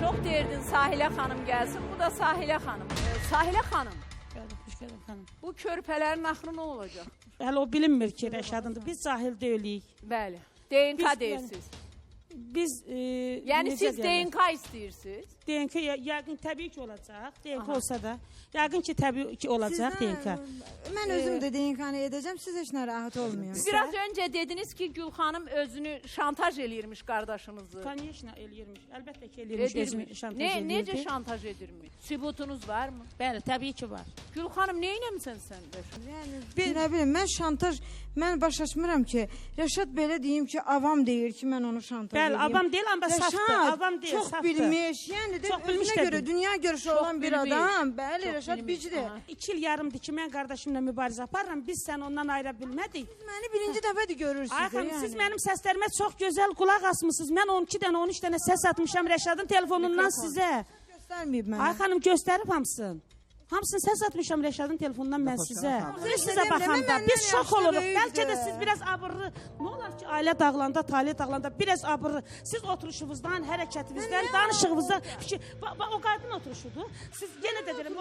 Çok derdin Sahilə xanım gəlsin. Bu da Sahilə xanım. Sahilə xanım. Hoş geldin hanım. Bu körpələrin axırı nə olacaq? Hələ o bilinmir ki, Rəşadındır. Biz cahil deyilik. Bəli. DNK Biz- deyirsiniz. Biz Yəni necə siz deyərlər? DNK istəyirsiniz. DNK yəqin təbii ki olacaq. DNK olsa da yəqin ki təbii ki olacaq DNK. Mən özüm də DNK-nı edəcəm, siz heç narahat olmayın. Biraz öncə dediniz ki, Gül xanım özünü şantaj eləyirmiş qardaşınızı. Kaniyəşlə eləyirmiş. Əlbəttə ki eləyirmiş, özünü şantaj eləyirdi. Necə şantaj edirmiş? Sübutunuz varmı? Bəli, təbii ki var. Gül xanım nə etmisən sən də? Yəni, nə bilim, mən başa düşmürəm ki, Rəşad belə deyim ki, avam deyir ki, mən onu şantaj Bəli, edeyim. avam deyil, amma saftır. Avam deyil, çox saftır. bilmiş, yəni də Çox özünə bilmiş görə, dedi. dünya görüşü Çox olan bir bilmiş. adam. Bəli, Çox Rəşad bilmiş, bicidir. aha. 2 il yarımdır ki, mən qardaşımla mübarizə aparıram. Biz sən ondan ayıra bilmədik. Məni birinci dəfədir görürsünüz. Ay xanım, yəni. siz mənim səslərimə çox gözəl qulaq asmısınız. Mən 12 dənə, 13 dənə səs atmışam Rəşadın telefonundan sizə. Göstərməyib mənə. Ay xanım, göstərib hamısını. Hamısını səs atmışam Rəşadın telefonundan mən sizə. Siz sizə baxanda biz şok oluruq. Bəlkə də siz biraz abırlı. Nə olar ki, ailə dağılanda, taliyə dağılanda biraz abırlı. Siz oturuşunuzdan, hərəkətinizdən, danışığınızdan, o qadın oturuşudur. Siz yenə də deyirəm,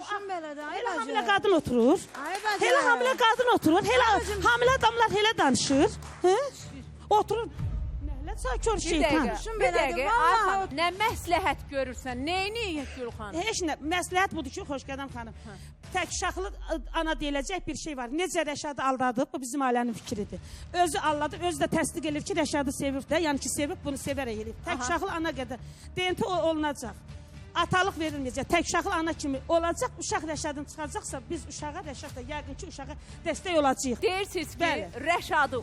elə hamilə qadın oturur. Elə hamilə qadın oturur. Elə hamilə adamlar elə danışır. Oturur. Kör şeytan. Bir dəqiqə, ay xanım, nə məsləhət görürsən, neyini Gül xanım? Heç nə, məsləhət budur ki, Xoşqədəm xanım. Tək uşaqlı ana deyiləcək bir şey var. Necə Rəşadı aldadıb, bu bizim ailənin fikridir. Özü aldadı, özü də təsdiq edir ki, Rəşadı sevib də, yəni ki, sevib, bunu sevərək eləyib. Tək uşaqlı ana qədər DNT olunacaq. Atalıq verilməyəcək. Tək uşaqlı ana kimi olacaq. Uşaq Rəşadın çıxacaqsa, biz uşağa, Rəşad da yəqin ki, uşağa dəstək olacağıq. Deyirsiniz ki, Rəşadı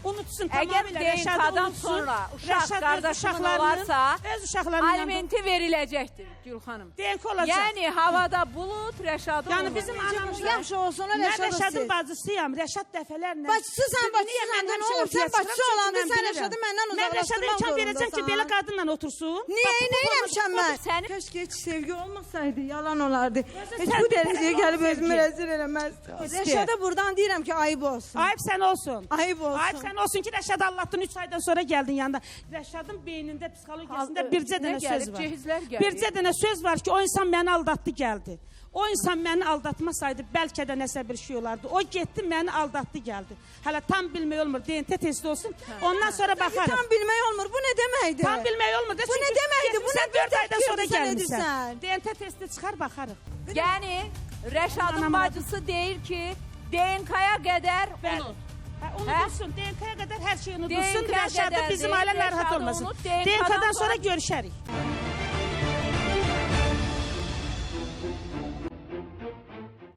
unutsun, əgər DNK-dan sonra uşaq qardaşının olarsa, öz uşaqlarının alimenti veriləcəkdir Gül xanım. DNK olacaq. Yəni, havada bulut Rəşadı Yəni bizim anamız yaxşı olsun, o Mən Rəşad Rəşadın bacısıyam. Rəşad dəfələrlə. Bacısısan, nə olur, sən bacısı olanda sən Rəşadı məndən Mən Rəşada uzaqlaşdırmaq imkan verəcəm ki, belə zorundasan. qadınla otursun. Niyə eləmişəm mən? Səni Keşke hiç sevgi olmasaydı, yalan olardı. Hiç bu dereceye gelip özümü rezil eləməzdim. Rəşada buradan deyirəm ki, ayıp olsun. Ayıp sən olsun. Ayıp olsun. Ayıp sən olsun ki, Rəşad Allah'tan 3 aydan sonra gəldin yanında. Rəşadın beynində, psixologiyasında bircə dənə söz var. Bircə dənə söz var ki, o insan məni aldatdı gəldi. O insan məni aldatmasaydı bəlkə də nəsə bir şey olardı. O getdi, məni aldatdı gəldi. Hələ tam bilmək olmur, DNT testi olsun. Ondan sonra baxarıq. Tam bilmək olmur, bu nə deməkdir? Tam bilmək olmur. Bu nə deməkdir? Bu nə 4 aydan sonra sən gəlmişsən. edirsən? DNT testi çıxar, baxarıq. Yəni, Rəşadın bacısı deyir ki, DNK-ya qədər unut. Unutulsun, DNK-ya qədər hər şey unutulsun. DNK-ya Rəşadı qədər bizim deyil, ailə narahat Rəşadı olmasın. unut, DNK-dan DNK-dan sonra görüşərik.